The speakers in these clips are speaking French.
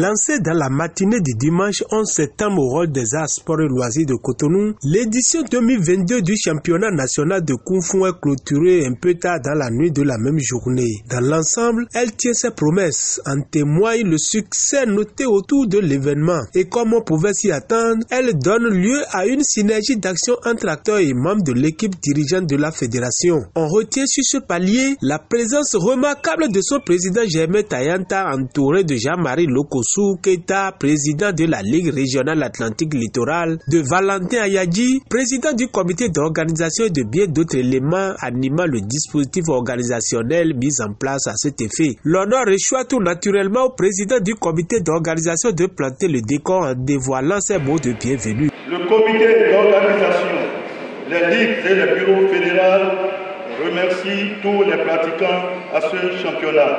Lancé dans la matinée du dimanche 11 septembre au rôle des arts, sports et loisirs de Cotonou, l'édition 2022 du championnat national de Kung Fu est clôturée un peu tard dans la nuit de la même journée. Dans l'ensemble, elle tient ses promesses. En témoigne le succès noté autour de l'événement. Et comme on pouvait s'y attendre, elle donne lieu à une synergie d'action entre acteurs et membres de l'équipe dirigeante de la fédération. On retient sur ce palier la présence remarquable de son président Germain Tayanta, entouré de Jean-Marie Lokossou Keita, président de la Ligue régionale Atlantique Littorale, de Valentin Ayadji, président du comité d'organisation et de bien d'autres éléments animant le dispositif organisationnel mis en place à cet effet. L'honneur échoit tout naturellement au président du comité d'organisation de planter le décor en dévoilant ses mots de bienvenue. Le comité d'organisation, les ligues et le bureau fédéral remercient tous les pratiquants à ce championnat.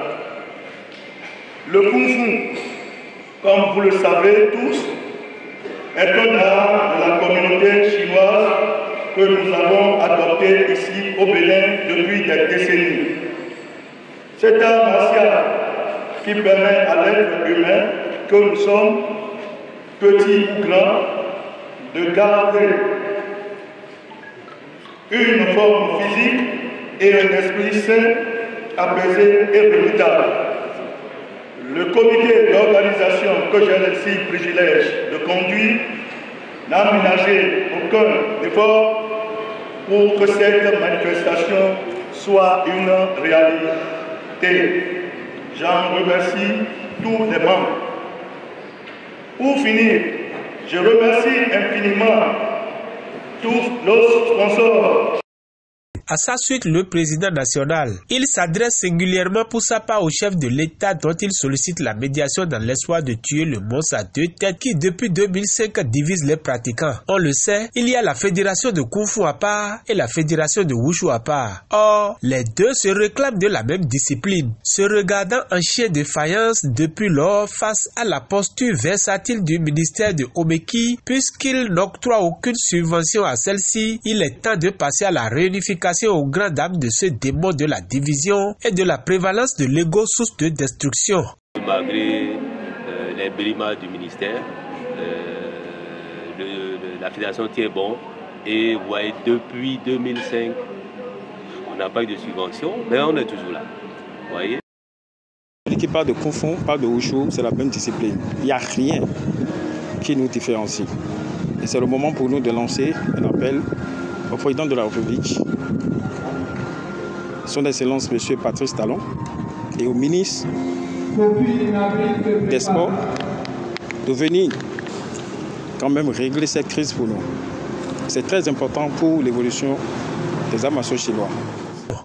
Le Kung Fu, comme vous le savez tous, est un art de la communauté chinoise que nous avons adopté ici au Bénin depuis des décennies. C'est un martial qui permet à l'être humain que nous sommes, petits ou grands, de garder une forme physique et un esprit sain, apaisé et redoutable. Le comité d'organisation que j'ai le privilège de conduire n'a ménagé aucun effort pour que cette manifestation soit une réalité. J'en remercie tous les membres. Pour finir, je remercie infiniment tous nos sponsors. À sa suite, le président national, il s'adresse singulièrement pour sa part au chef de l'État dont il sollicite la médiation dans l'espoir de tuer le monstre à deux têtes qui depuis 2005 divise les pratiquants. On le sait, il y a la fédération de Kung Fu à part et la fédération de Wushu à part. Or, les deux se réclament de la même discipline, se regardant en chien de faïence depuis lors face à la posture versatile du ministère de Omeki, puisqu'il n'octroie aucune subvention à celle-ci. Il est temps de passer à la réunification aux grandes dames de ce démon de la division et de la prévalence de l'ego source de destruction. Malgré les brimades du ministère, la fédération tient bon et vous voyez, depuis 2005, on n'a pas eu de subvention, mais on est toujours là. Vous voyez. L'équipe parle de Kung Fu, parle de Wushu, c'est la même discipline. Il n'y a rien qui nous différencie. Et c'est le moment pour nous de lancer un appel au président de la République, son Excellence M. Patrice Talon, et au ministre des Sports de venir quand même régler cette crise pour nous. C'est très important pour l'évolution des arts martiaux chinois.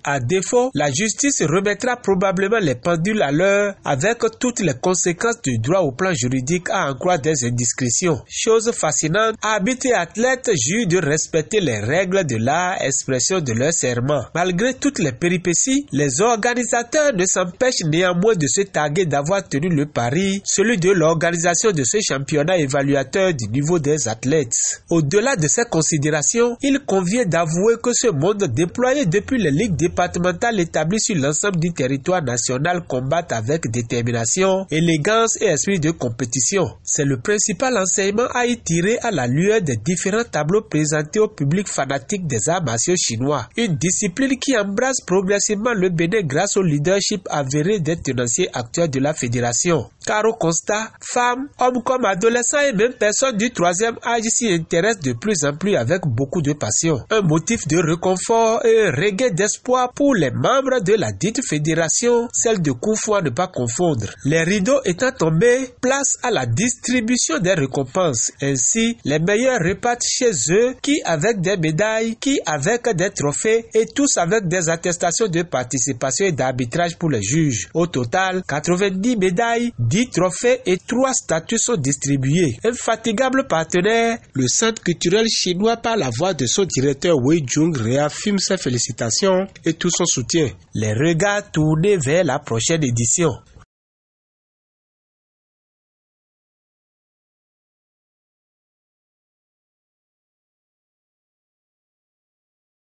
À défaut, la justice remettra probablement les pendules à l'heure avec toutes les conséquences du droit au plan juridique à en croire des indiscrétions. Chose fascinante, arbitres et athlètes jurent de respecter les règles de l'art, expression de leur serment. Malgré toutes les péripéties, les organisateurs ne s'empêchent néanmoins de se targuer d'avoir tenu le pari, celui de l'organisation de ce championnat évaluateur du niveau des athlètes. Au-delà de ces considérations, il convient d'avouer que ce monde déployé depuis les ligues départementales établies sur l'ensemble du territoire national combattent avec détermination, élégance et esprit de compétition. C'est le principal enseignement à y tirer à la lueur des différents tableaux présentés au public fanatique des arts martiaux chinois. Une discipline qui embrasse progressivement le Bénin grâce au leadership avéré des tenanciers actuels de la fédération. Car au constat, femmes, hommes comme adolescents et même personnes du troisième âge s'y intéressent de plus en plus avec beaucoup de passion. Un motif de réconfort et un regain d'espoir pour les membres de la dite fédération, celle de Kung Fu à ne pas confondre. Les rideaux étant tombés, place à la distribution des récompenses. Ainsi, les meilleurs repartent chez eux, qui avec des médailles, qui avec des trophées et tous avec des attestations de participation et d'arbitrage pour les juges. Au total, 90 médailles, 10 trophées et 3 statues sont distribués. Infatigable partenaire, le Centre culturel chinois par la voix de son directeur Wei Jung réaffirme ses félicitations et tout son soutien. Les regards tournés vers la prochaine édition.